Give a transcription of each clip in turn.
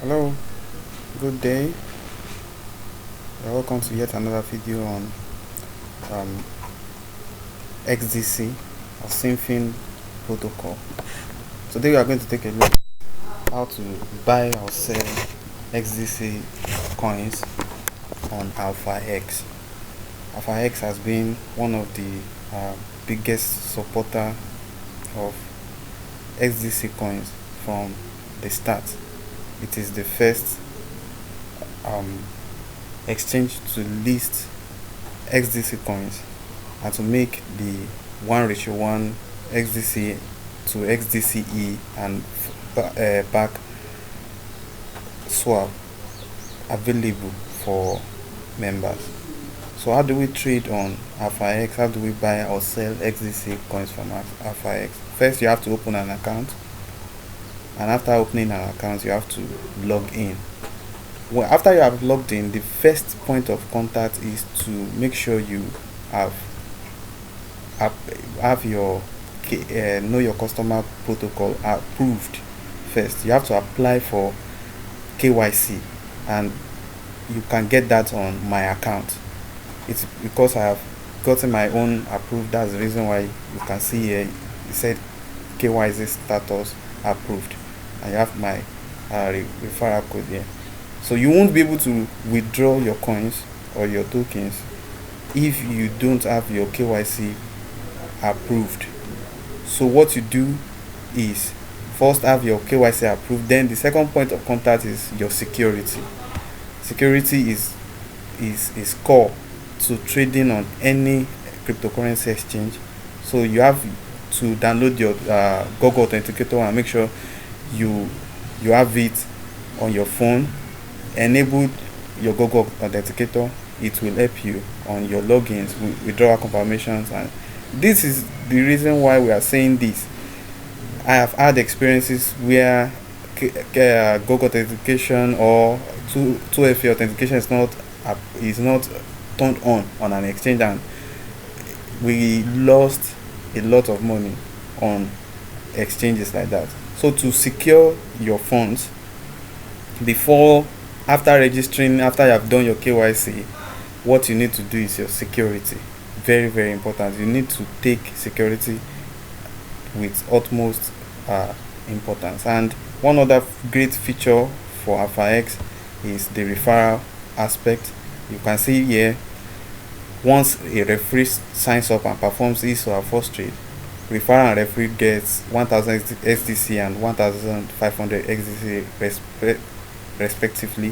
Hello, good day. You're welcome to yet another video on um, XDC or Symphony protocol. Today we are going to take a look at how to buy or sell XDC coins on Alphaex. Alphaex has been one of the biggest supporter of XDC coins from the start. It is the first exchange to list XDC coins and to make the 1:1 XDC to XDCE and back swap available for members. So how do we trade on Alphaex? How do we buy or sell XDC coins from Alphaex? First, you have to open an account, and after opening an account you have to log in. Well, after you have logged in, the first point of contact is to make sure you have your know your customer protocol approved. First, you have to apply for KYC, and you can get that on my account. It's because I have gotten my own approved. That's the reason why you can see here it said KYC status approved, and you have my referral code here. So you won't be able to withdraw your coins or your tokens if you don't have your KYC approved. So what you do is first have your KYC approved, then the second point of contact is your security. Security is core to trading on any cryptocurrency exchange. So you have to download your Google Authenticator and make sure you have it on your phone. Enable your Google Authenticator. It will help you on your logins, withdrawal confirmations, and this is the reason why we are saying this. I have had experiences where Google Authentication or 2FA authentication is not turned on an exchange, and we lost a lot of money on exchanges like that. So to secure your funds after registering, after you have done your KYC, what you need to do is your security. Very, very important. You need to take security with utmost importance. And one other great feature for Alphaex is the referral aspect. You can see here, once a referee signs up and performs his or her first trade, referral and referee gets 1000 XDC and 1500 XDC respectively,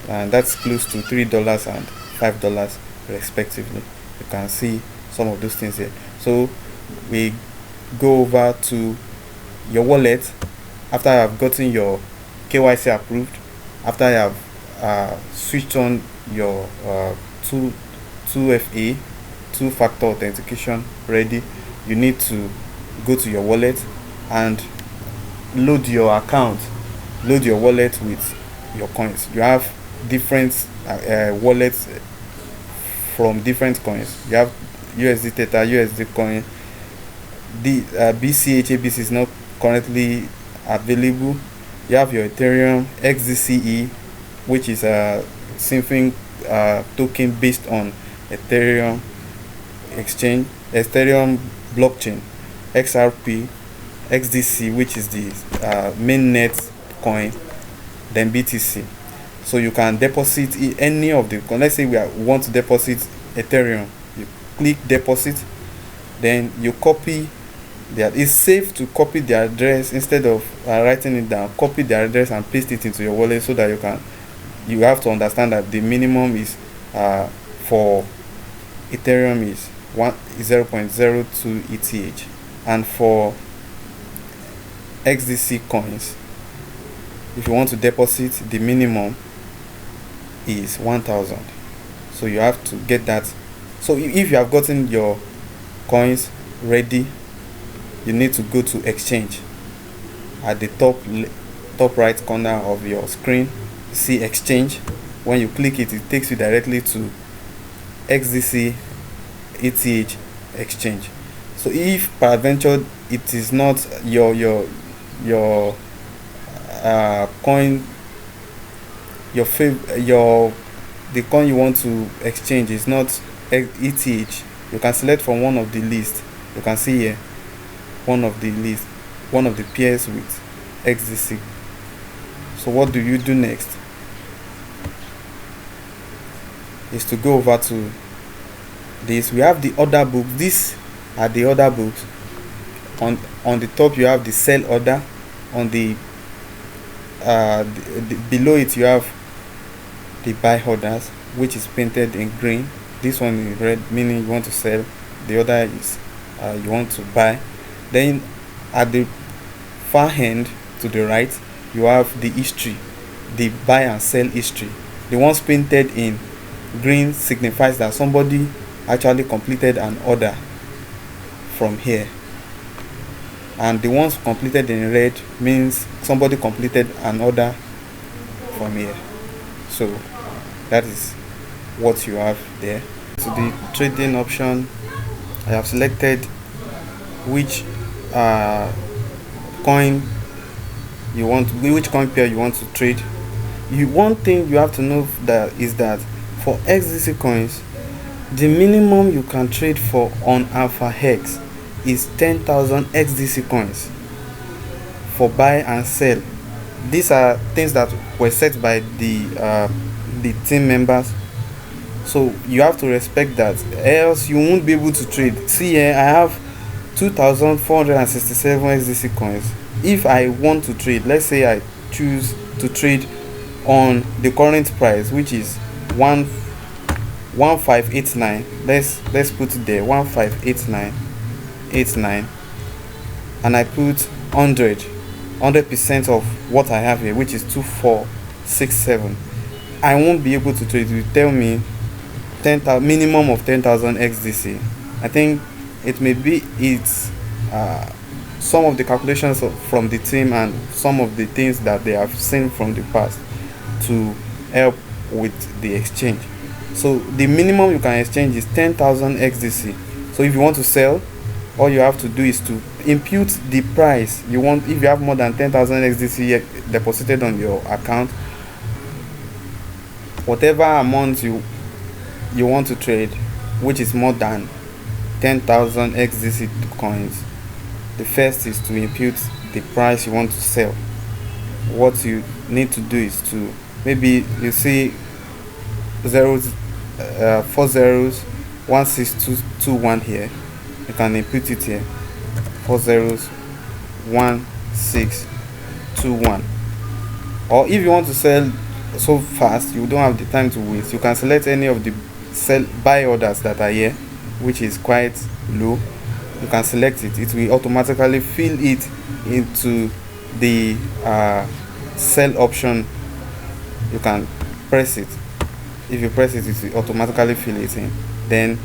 and that's close to $3 and $5 respectively. You can see some of those things here. So we go over to your wallet. After I have gotten your KYC approved, after I have switched on your 2FA, two-factor authentication ready, you need to go to your wallet and load your account, load your wallet with your coins. You have different wallets from different coins. You have USD Theta, USD coin. The BCH ABC is not currently available. You have your Ethereum XDCE, which is a Symphony token based on Ethereum exchange, Ethereum blockchain, XRP, XDC, which is the mainnet coin, then BTC. So you can deposit any of the, let's say we want to deposit Ethereum, you click deposit, then you copy that. It's safe to copy the address instead of writing it down. Copy the address and paste it into your wallet, so that you have to understand that the minimum is for Ethereum is 0.02 ETH, and for XDC coins, if you want to deposit, the minimum is 1000. So you have to get that. So if you have gotten your coins ready, you need to go to exchange. At the top right corner of your screen, see exchange. When you click it, it takes you directly to XDC ETH exchange. So if peradventure it is not your coin the coin you want to exchange is not ETH, you can select from one of the list. You can see here one of the pairs with XDC. So what do you do next is to go over to this. We have the order book. These are the order books. On the top you have the sell order. On the below it you have the buy orders, which is painted in green. This one is red, meaning you want to sell. The other is you want to buy. Then at the far end to the right you have the history, the buy and sell history. The ones painted in green signifies that somebody actually completed an order from here, and the ones completed in red means somebody completed an order from here. So that is what you have there. So the trading option, I have selected which coin you want, which coin pair you want to trade. One thing you have to know is that for XDC coins, the minimum you can trade for on Alphaex is 10,000 XDC coins for buy and sell. These are things that were set by the team members, so you have to respect that, else you won't be able to trade. See here, I have 2,467 XDC coins. If I want to trade, let's say I choose to trade on the current price, which is 1589, let's put it there, 1589, and I put 100% of what I have here, which is 2467. I won't be able to trade. It will tell me 10,000, minimum of 10,000 XDC. I think it may be some of the calculations from the team and some of the things that they have seen from the past to help with the exchange. So the minimum you can exchange is 10,000 XDC. So if you want to sell, all you have to do is to impute the price you want. If you have more than 10,000 XDC deposited on your account, whatever amount you want to trade, which is more than 10,000 XDC coins, the first is to impute the price you want to sell. What you need to do is to, maybe you see zeros, 4 zeros, 16221 here, you can input it here, 4 zeros, 1621. Or if you want to sell so fast you don't have the time to wait, you can select any of the buy orders that are here, which is quite low. You can select it. It will automatically fill it into the sell option. You can press it. If you press it, it will automatically fill it in. Then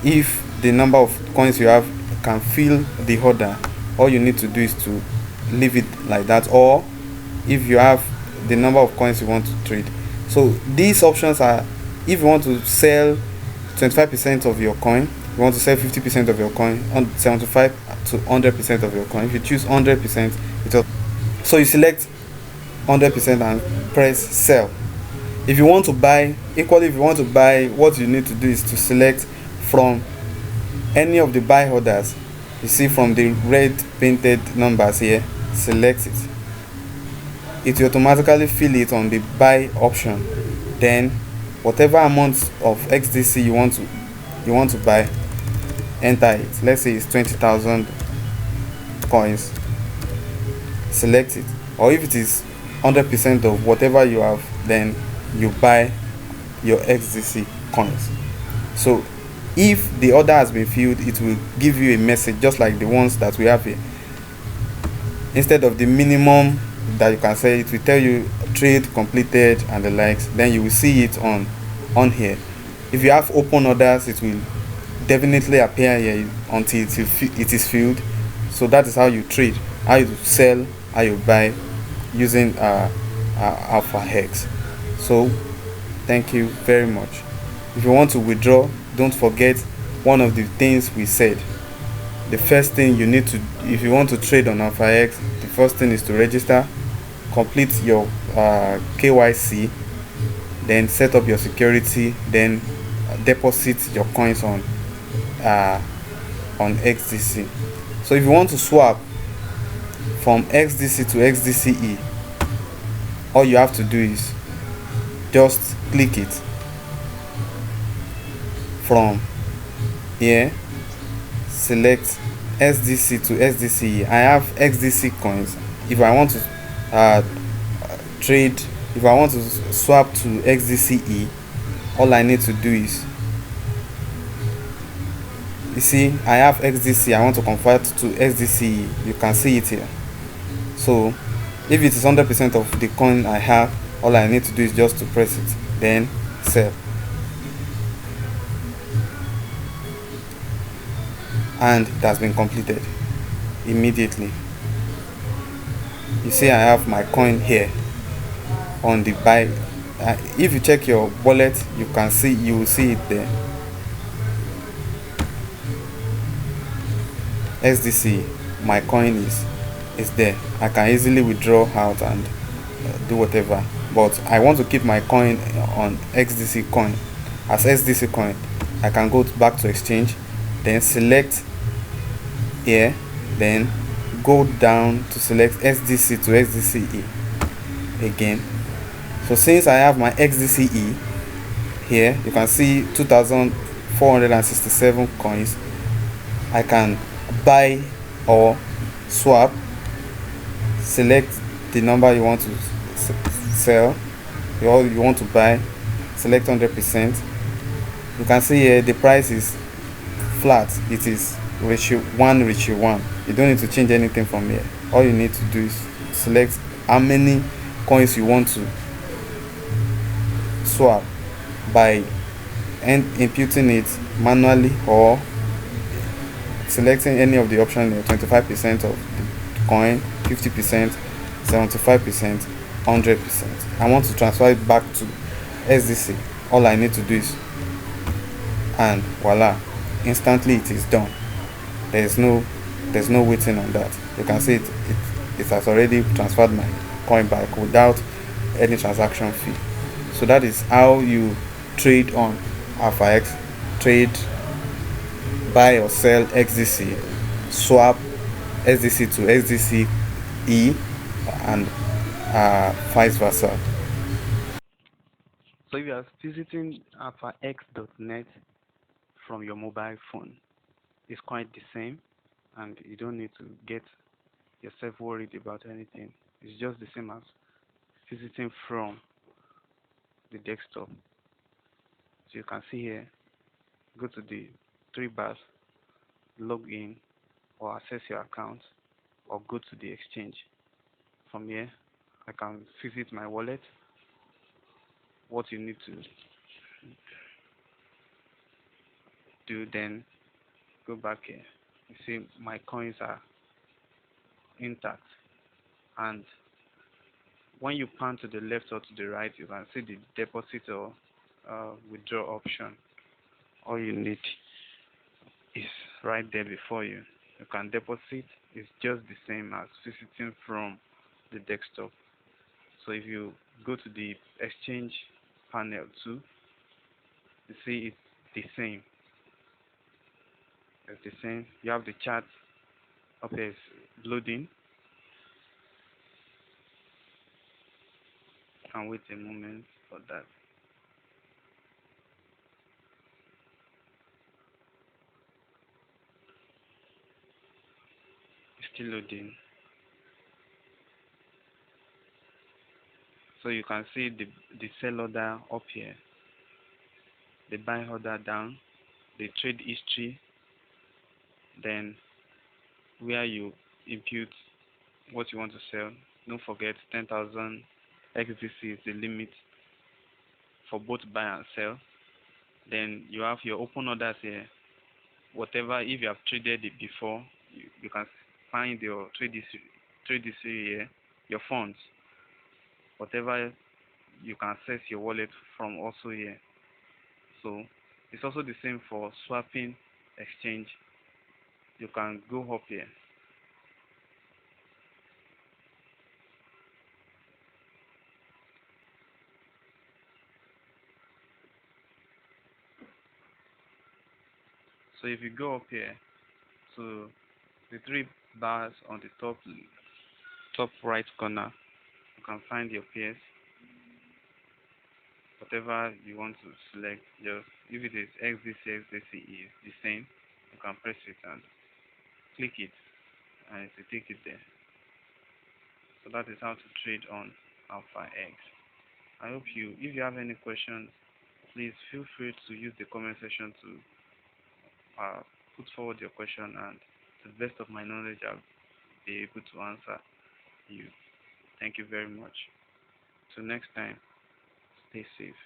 if the number of coins you have can fill the order, all you need to do is to leave it like that. Or if you have the number of coins you want to trade. So these options are, if you want to sell 25% of your coin, you want to sell 50% of your coin, on 75 to 100% of your coin. If you choose 100%, so you select 100% and press sell. If you want to buy, equally, if you want to buy, what you need to do is to select from any of the buy orders. You see from the red painted numbers here, select it. It will automatically fill it on the buy option. Then whatever amount of XDC you want to buy, enter it. Let's say it's 20,000 coins, select it. Or if it is 100% of whatever you have, then you buy your XDC coins. So if the order has been filled, it will give you a message just like the ones that we have here. Instead of the minimum that you can say, it will tell you trade completed and the likes. Then you will see it on here. If you have open orders, it will definitely appear here until it is filled. So that is how you trade, how you sell, how you buy using Alphaex. So thank you very much. If you want to withdraw, don't forget one of the things we said. The first thing you need to, if you want to trade on Alphaex, the first thing is to register, complete your KYC, then set up your security, then deposit your coins on XDC. So if you want to swap from XDC to XDCE, all you have to do is just click it from here, select SDC to SDCE. I have XDC coins. If I want to trade, if I want to swap to XDCE, all I need to do is, you see, I have XDC, I want to convert to SDCE. You can see it here. So if it is 100% of the coin I have, all I need to do is just to press it, then sell, and it has been completed immediately. You see, I have my coin here on the buy. If you check your wallet, you will see it there. SDC, my coin is there. I can easily withdraw out and do whatever, but I want to keep my coin on XDC coin as SDC coin. I can go back to exchange, then select here, then go down to select SDC to SDCE again. So since I have my XDCE here, you can see 2,467 coins. I can buy or swap. Select the number you want to sell, you want to buy, select 100%. You can see here the price is flat. It is ratio 1. You don't need to change anything from here. All you need to do is select how many coins you want to swap by imputing it manually or selecting any of the options here. 25% of the coin, 50%, 75%, 100%. I want to transfer it back to SDC. All I need to do is, and voila, instantly it is done. There's no waiting on that. You can see it has already transferred my coin back without any transaction fee. So that is how you trade on Alphaex. Trade, buy or sell XDC, swap SDC to SDCE, and vice versa. So if you are visiting alphaex.net from your mobile phone, it's quite the same, and you don't need to get yourself worried about anything. It's just the same as visiting from the desktop. So you can see here, go to the three bars, log in or access your account, or go to the exchange. From here, I can visit my wallet. What you need to do, then go back here. You see my coins are intact, and when you pan to the left or to the right, you can see the deposit or withdraw option. All you need is right there before you. You can deposit. It's just the same as visiting from the desktop. So if you go to the exchange panel too, you see it's the same. It's the same. You have the chart up there, loading. And wait a moment for that. It's still loading. So you can see the sell order up here, the buy order down, the trade history, then where you impute what you want to sell. Don't forget 10,000 XDC is the limit for both buy and sell. Then you have your open orders here. Whatever, if you have traded it before, you can find your trade history here, your funds. Whatever, you can access your wallet from also here. So it's also the same for swapping exchange. You can go up here. So if you go up here to the three bars on the top right corner, you can find your pairs. Whatever you want to select, just if it is XDC, XDCE, the same. You can press it and click it, and it will take it there. So that is how to trade on Alphaex. I hope if you have any questions, please feel free to use the comment section to put forward your question, and to the best of my knowledge, I'll be able to answer you. Thank you very much. Till next time, stay safe.